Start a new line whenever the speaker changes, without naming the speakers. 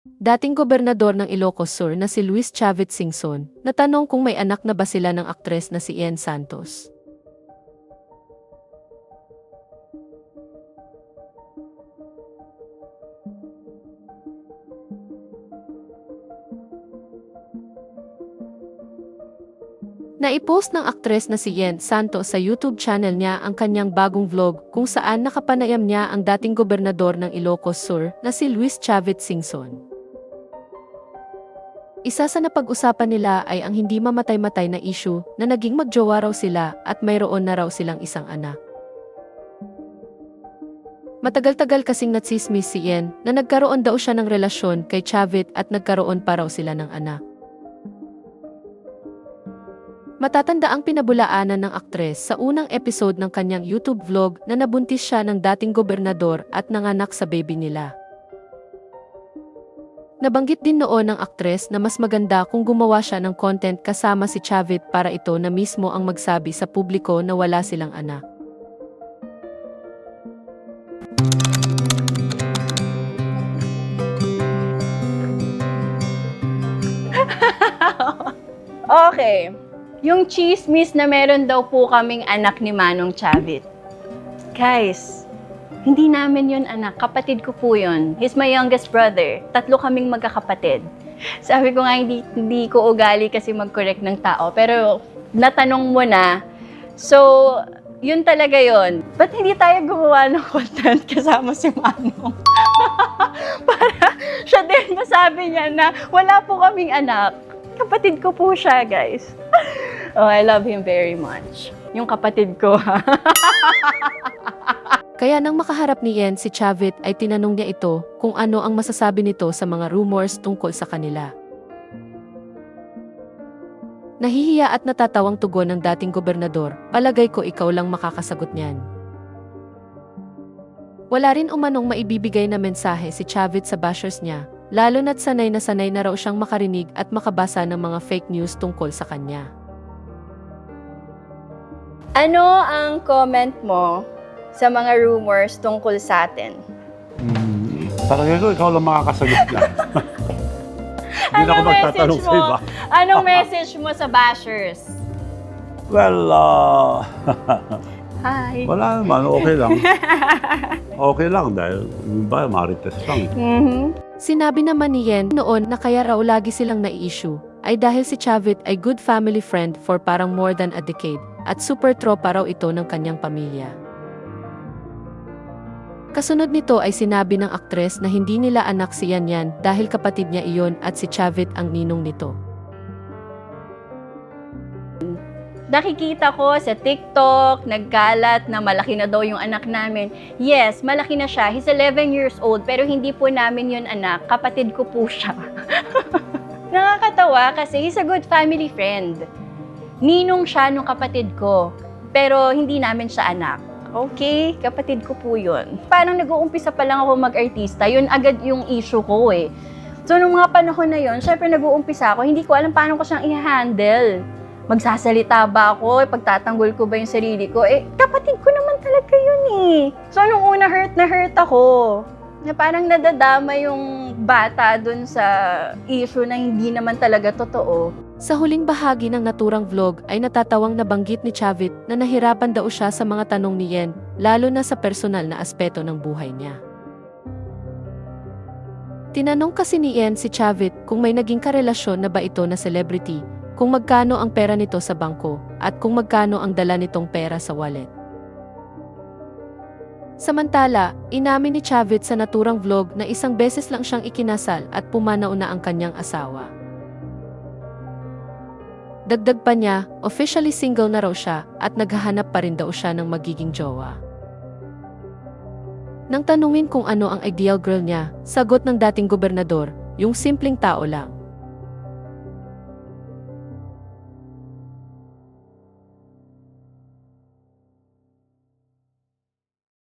Dating gobernador ng Ilocos Sur na si Luis Chavit Singson, natanong kung may anak na ba sila ng aktres na si Ian Santos. Naipost ng aktres na si Ian Santos sa YouTube channel niya ang kanyang bagong vlog kung saan nakapanayam niya ang dating gobernador ng Ilocos Sur na si Luis Chavit Singson. Isa sa napag-usapan nila ay ang hindi mamatay-matay na issue na naging magjowa raw sila at mayroon na raw silang isang anak. Matagal-tagal kasing natsismis si Ian na nagkaroon daw siya ng relasyon kay Chavit at nagkaroon pa raw sila ng anak. Matatanda ang pinabulaanan ng aktres sa unang episode ng kanyang YouTube vlog na nabuntis siya ng dating gobernador at nanganak sa baby nila. Nabanggit din noon ng aktres na mas maganda kung gumawa siya ng content kasama si Chavit para ito na mismo ang magsabi sa publiko na wala silang anak.
Okay. Yung chismis na meron daw po kaming anak ni Manong Chavit. Guys, hindi namin yun anak. Kapatid ko po yun. He's my youngest brother. 3 kaming magkakapatid. Sabi ko nga, hindi ko ugali kasi mag-correct ng tao. Pero natanong mo na. So, yun talaga yun. Ba't hindi tayo gumawa ng content kasama si Manong? Para siya din masabi niya na wala po kaming anak. Kapatid ko po siya, guys. Oh, I love him very much. Yung kapatid ko, ha?
Kaya nang makaharap ni Ian si Chavit ay tinanong niya ito kung ano ang masasabi nito sa mga rumors tungkol sa kanila. Nahihiya at natatawang tugon ng dating gobernador, palagay ko ikaw lang makakasagot niyan. Wala rin umanong maibibigay na mensahe si Chavit sa bashers niya, lalo na't sanay na raw siyang makarinig at makabasa ng mga fake news tungkol sa kanya.
Ano ang comment mo sa mga rumors tungkol sa atin?
Talaga ko, ikaw lang makakasagot yan. Hindi na ako magtatanong sa iba.
Anong message mo sa bashers?
Well,
Hi.
wala naman. Okay lang. Okay lang dahil ba, marites lang.
Sinabi naman ni Ian noon na kaya raw lagi silang nai-issue ay dahil si Chavit ay good family friend for parang more than a decade at super tropa raw ito ng kanyang pamilya. Kasunod nito ay sinabi ng aktres na hindi nila anak si Yan dahil kapatid niya iyon at si Chavit ang ninong nito.
Nakikita ko sa TikTok, nagkalat na malaki na daw yung anak namin. Yes, malaki na siya. He's 11 years old, pero hindi po namin yun anak. Kapatid ko po siya. Nakakatawa kasi he's a good family friend. Ninong siya nung kapatid ko, pero hindi namin siya anak. Okay, kapatid ko po yun. Parang nag-uumpisa pa lang ako mag-artista, yun agad yung issue ko eh. So, nung mga panahon na yun, syempre nag-uumpisa ako, hindi ko alam paano ko siyang i-handle. Magsasalita ba ako? Pagtatanggol ko ba yung sarili ko? Eh, kapatid ko naman talaga yun eh. So, nung una na hurt ako. Na parang nadadama yung bata dun sa issue na hindi naman talaga totoo.
Sa huling bahagi ng naturang vlog ay natatawang nabanggit ni Chavit na nahirapan daw siya sa mga tanong ni Ian, lalo na sa personal na aspeto ng buhay niya. Tinanong kasi ni Ian si Chavit kung may naging karelasyon na ba ito na celebrity, kung magkano ang pera nito sa bangko, at kung magkano ang dala nitong pera sa wallet. Samantala, inamin ni Chavit sa naturang vlog na isang beses lang siyang ikinasal at pumanaw na ang kanyang asawa. Dagdag pa niya, officially single na raw siya at naghahanap pa rin daw siya ng magiging jowa. Nang tanungin kung ano ang ideal girl niya, sagot ng dating gobernador, yung simpleng tao lang.